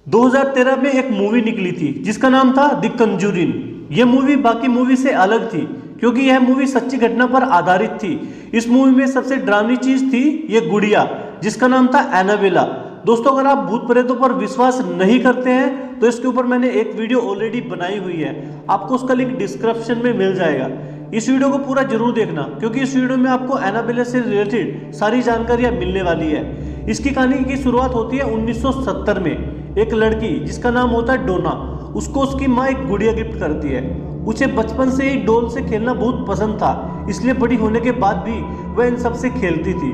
2013 में एक मूवी निकली थी जिसका नाम था द कंजूरिंग। यह मूवी बाकी मूवी से अलग थी क्योंकि यह मूवी सच्ची घटना पर आधारित थी। इस मूवी में सबसे डरावनी चीज थी ये गुड़िया जिसका नाम था एनाबेला। दोस्तों, अगर आप भूत प्रेतों पर विश्वास नहीं करते हैं तो इसके ऊपर मैंने एक वीडियो ऑलरेडी बनाई हुई है, आपको उसका लिंक डिस्क्रिप्शन में मिल जाएगा। इस वीडियो को पूरा जरूर देखना क्योंकि इस वीडियो में आपको एनाबेला से रिलेटेड सारी जानकारियां मिलने वाली है। इसकी कहानी की शुरुआत होती है 1970 में। एक लड़की जिसका नाम होता है डोना, उसको उसकी माँ एक गुड़िया गिफ्ट करती है। उसे बचपन से ही डॉल से खेलना बहुत पसंद था, इसलिए बड़ी होने के बाद भी वह इन सब से खेलती थी।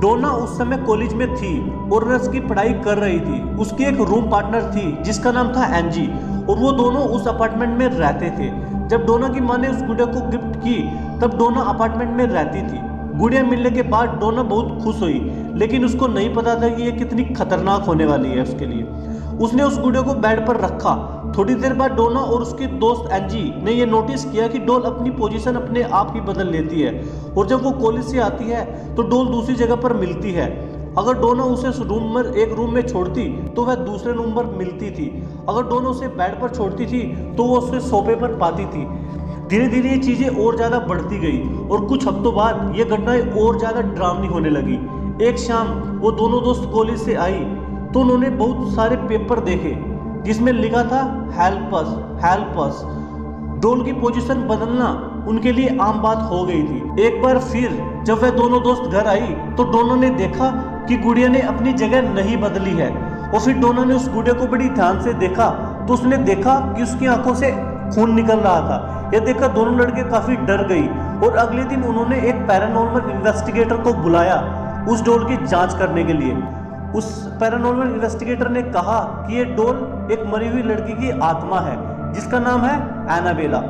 डोना उस समय कॉलेज में थी और नर्स की पढ़ाई कर रही थी। उसकी एक रूम पार्टनर थी जिसका नाम था एंजी और वो दोनों उस अपार्टमेंट में रहते थे। जब डोना की माँ ने उस गुड़िया को गिफ्ट की तब डोना अपार्टमेंट में रहती थी। गुड़िया मिलने के बाद डोना बहुत खुश हुई, लेकिन उसको नहीं पता था कि ये कितनी खतरनाक होने वाली है उसके लिए। उसने उस गुड़िया को बेड पर रखा। थोड़ी देर बाद डोना और उसके दोस्त एंजी ने यह नोटिस किया कि डॉल अपनी पोजीशन अपने आप ही बदल लेती है और जब वो कॉलेज से आती है तो डॉल दूसरी जगह पर मिलती है। अगर डोना उसे एक रूम में छोड़ती तो वह दूसरे रूम पर मिलती थी। अगर डोना उसे बेड पर छोड़ती थी तो वो उसे सोफे पर पाती थी। धीरे धीरे ये चीजें और ज्यादा बढ़ती गई और कुछ हफ्तों बाद ये घटनाएं और ज्यादा डरावनी होने लगी। एक शाम वो दोनों दोस्त कॉलेज से आई तो उन्होंने बहुत सारे पेपर देखे जिसमें लिखा था help us, help us. Doll की पोजीशन बदलना उनके लिए आम बात हो गई थी। एक बार फिर जब वह दोनों दोस्त घर आई तो डोना ने देखा कि गुड़िया ने अपनी जगह नहीं बदली है और फिर डोना ने उस गुड़िया को बड़ी ध्यान से देखा तो उसने देखा कि उसकी आंखों से खून निकल रहा था। यह देखकर दोनों लड़के काफी डर गई और अगले दिन उन्होंने एक पैरानॉर्मल इन्वेस्टिगेटर को बुलाया उस डॉल की जांच करने के लिए। उस पैरानॉर्मल इन्वेस्टिगेटर ने कहा कि ये डॉल एक मरी हुई लड़की की आत्मा है जिसका नाम है एनाबेला।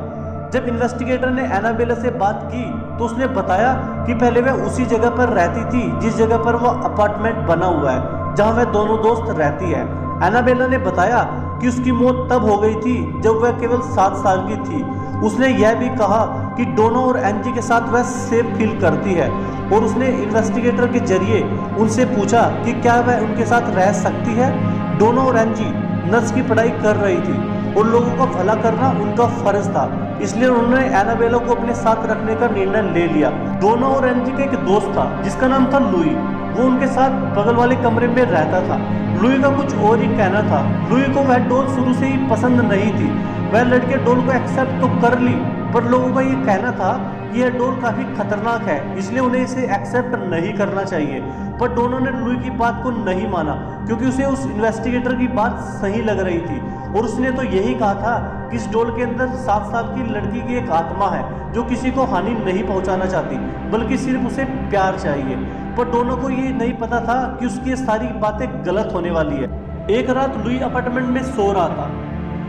जब इन्वेस्टिगेटर ने एनाबेला से बात की तो उसने बताया कि पहले वह उसी जगह पर रहती थी जिस जगह पर वह अपार्टमेंट बना हुआ है जहां वह दोनों दोस्त रहती है। एनाबेला ने बताया कि उसकी मौत तब हो गई थी जब वह केवल 7 साल की थी। उसने यह भी कहा कि डोना और एंजी के साथ वह सेफ फील करती है और उसने इन्वेस्टिगेटर के जरिए उनसे पूछा कि क्या वह उनके साथ रह सकती है। डोना और एंजी नर्स की पढ़ाई कर रही थी और लोगों का भला करना उनका फर्ज था, इसलिए उन्होंने एनाबेला को अपने साथ रखने का निर्णय ले लिया। डोना और एंजी का एक दोस्त था जिसका नाम था लुई, वो उनके साथ बगल वाले कमरे में रहता था। लुई का कुछ और ही कहना था। लुई को वह डॉल शुरू से ही पसंद नहीं थी। वह लड़के डॉल को एक्सेप्ट तो कर ली पर लोगों का ये कहना था कि यह डॉल काफी खतरनाक है इसलिए उन्हें इसे एक्सेप्ट नहीं करना चाहिए। पर डोना ने लुई की बात को नहीं माना क्योंकि उसे उस इन्वेस्टिगेटर की बात सही लग रही थी और उसने तो यही कहा था कि इस डॉल के अंदर 7 साल की लड़की की एक आत्मा है जो किसी को हानि नहीं पहुंचाना चाहती बल्कि सिर्फ उसे प्यार चाहिए। पर डोना को ये नहीं पता था कि उसकी ये सारी बातें गलत होने वाली है। एक रात लुई अपार्टमेंट में सो रहा था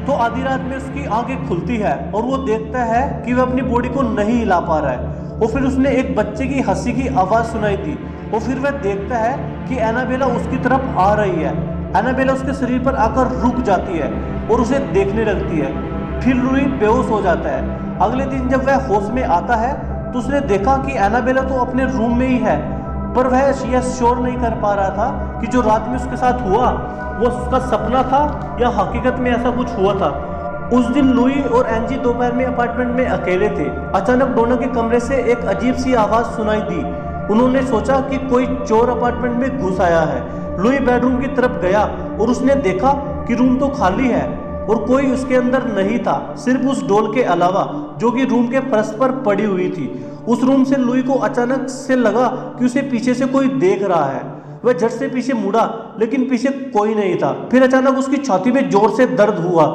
तो आधी रात में उसकी आंखें खुलती है और वो देखता है कि वह अपनी बॉडी को नहीं हिला पा रहा है और फिर उसने एक बच्चे की हंसी की आवाज सुनाई थी और फिर वह देखता है कि एनाबेला उसकी तरफ आ रही है। एनाबेला उसके शरीर पर आकर रुक जाती है और उसे देखने लगती है। फिर लुई बेहोश हो जाता है। अगले दिन जब वह होश में आता है तो उसने देखा कि एनाबेला तो अपने रूम में ही है पर वह यह श्योर नहीं कर पा रहा था कि जो रात में उसके साथ हुआ वो उसका सपना था या हकीकत में ऐसा कुछ हुआ था। उस दिन लुई और एंजी दोपहर में अपार्टमेंट में अकेले थे। अचानक डोना के कमरे से एक अजीब सी आवाज सुनाई दी। उन्होंने सोचा कि कोई चोर अपार्टमेंट में घुस आया है। लुई बेडरूम की तरफ गया और उसने देखा कि रूम तो खाली है और कोई उसके अंदर नहीं था सिर्फ उस डॉल के अलावा जो कि रूम के फर्श पर पड़ी हुई थी। उस रूम से लुई को अचानक से लगा कि उसे पीछे से कोई देख रहा है। वह झट से पीछे मुड़ा लेकिन पीछे कोई नहीं था। फिर अचानक उसकी छाती में जोर से दर्द हुआ।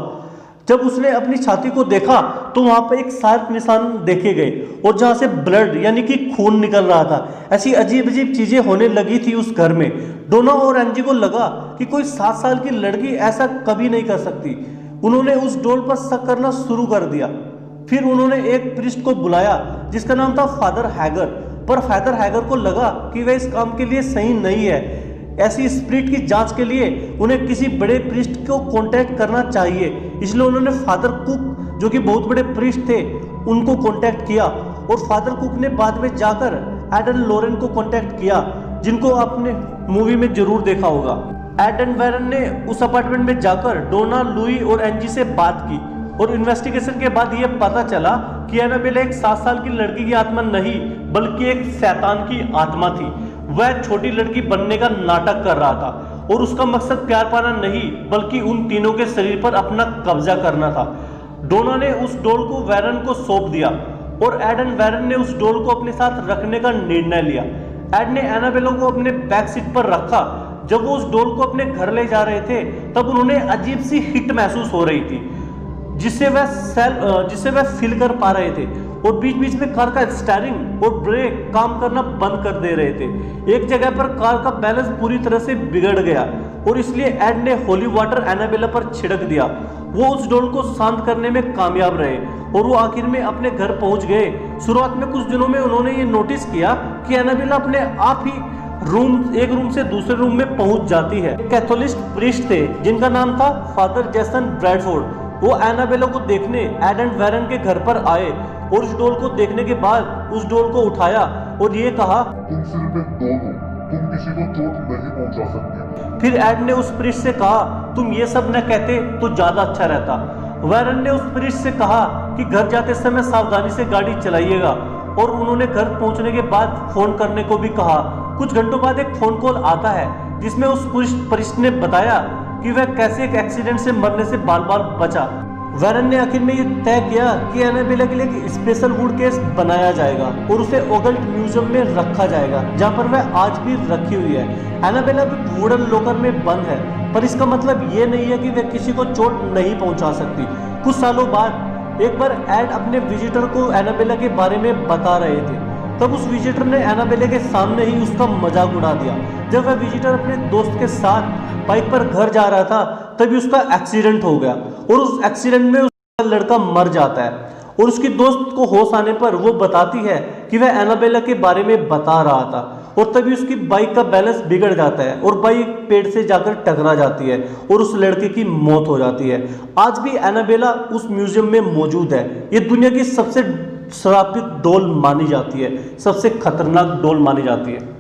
जब उसने अपनी छाती को देखा तो वहां पर एक शार्प निशान देखे गए और जहां से ब्लड यानी कि खून निकल रहा था। ऐसी अजीब अजीब चीजें होने लगी थी उस घर में। डोना और एंजी को लगा कि कोई 7 साल की लड़की ऐसा कभी नहीं कर सकती। उन्होंने उस डॉल पर शक करना शुरू कर दिया। फिर उन्होंने एक प्रीस्ट को बुलाया जिसका नाम था फादर हैगर, पर फादर हैगर को लगा कि वह इस काम के लिए सही नहीं है। ऐसी स्पिरिट की जांच के लिए उन्हें किसी बड़े प्रीस्ट को कांटेक्ट करना चाहिए, इसलिए उन्होंने फादर कुक जो कि बहुत बड़े प्रीस्ट थे उनको कांटेक्ट किया और फादर कुक ने बाद में जाकर एडन लोरेन को कांटेक्ट किया जिनको आपने मूवी में जरूर देखा होगा। एड एंड वेरन ने उस अपार्टमेंट में जाकर डोना, लुई और एंजी से बात की और इन्वेस्टिगेशन के बाद यह पता चला कि एनाबेला एक 7 साल की लड़की की आत्मा नहीं बल्कि एक शैतान की आत्मा थी। वह छोटी लड़की बनने का नाटक कर रहा था और उसका मकसद प्यार पाना नहीं बल्कि उन तीनों के शरीर पर अपना कब्जा करना था। डोना ने उस डॉल को वेरन को सौंप दिया और एड एंड वेरन ने उस डॉल को अपने साथ रखने का निर्णय लिया। एड ने एनाबेला को अपने बैक सीट पर रखा। जब वो उस डॉल को अपने घर ले जा रहे थे तब उन्होंने अजीब सी हिट महसूस हो रही थी जिससे वह फील कर पा रहे थे और बीच बीच में कार का स्टीयरिंग और ब्रेक काम करना बंद कर दे रहे थे। एक जगह पर कार का बैलेंस पूरी तरह से बिगड़ गया और इसलिए एड ने होली वाटर एनाबेला पर छिड़क दिया। वो उस डॉल को शांत करने में कामयाब रहे और वो आखिर में अपने घर पहुंच गए। शुरुआत में कुछ दिनों में उन्होंने ये नोटिस किया कि एनाबेला अपने आप ही एक रूम से दूसरे रूम में पहुंच जाती है। कैथोलिक प्रीस्ट थे जिनका नाम था फादर जेसन ब्रैडफोर्ड। वो एनाबेला को देखने एड एंड वेरन के घर पर आए और उस डॉल को देखने के बाद उस डॉल को उठाया और ये कहा, तुम सिर्फ एक डॉल हो, तुम किसी को चोट नहीं पहुंचा सकती। फिर एड ने उस प्रीस्ट से कहा, तुम ये सब न कहते तो ज्यादा अच्छा रहता। वेरन ने उस प्रीस्ट से कहा कि घर जाते समय सावधानी से गाड़ी चलाइएगा और उन्होंने घर पहुंचने के बाद फोन करने को भी कहा। कुछ घंटों बाद एक फोन कॉल आता है जिसमें उस प्रीस्ट ने बताया कि वह कैसे एक एक्सीडेंट से मरने से बाल बाल बचा। वेरन ने आखिर में ये तय किया कि एनाबेला के लिए एक स्पेशल वुड केस बनाया जाएगा और उसे ओगल्ट म्यूजियम में रखा जाएगा जहां पर वह आज भी रखी हुई है। एनाबेला भी वुडन लॉकर में बंद है पर इसका मतलब ये नहीं है कि वह किसी को चोट नहीं पहुंचा सकती। कुछ सालों बाद एक बार एड अपने विजिटर को एनाबेला के बारे में बता रहे थे तब उस विजिटर ने एनाबेला के सामने ही उसका मजाक उड़ा दिया। जब वह विजिटर अपने दोस्त के साथ बाइक पर घर जा रहा था तभी उसका एक्सीडेंट हो गया और उस एक्सीडेंट में उसका लड़का मर जाता है और उसकी दोस्त को होश आने पर वो बताती है कि वह एनाबेला के बारे में बता रहा था और तभी उसकी बाइक का बैलेंस बिगड़ जाता है और बाइक पेड़ से जाकर टकरा जाती है और उस लड़के की मौत हो जाती है। आज भी एनाबेला उस म्यूजियम में मौजूद है। ये दुनिया की सबसे श्रापित डॉल मानी जाती है, सबसे खतरनाक डॉल मानी जाती है।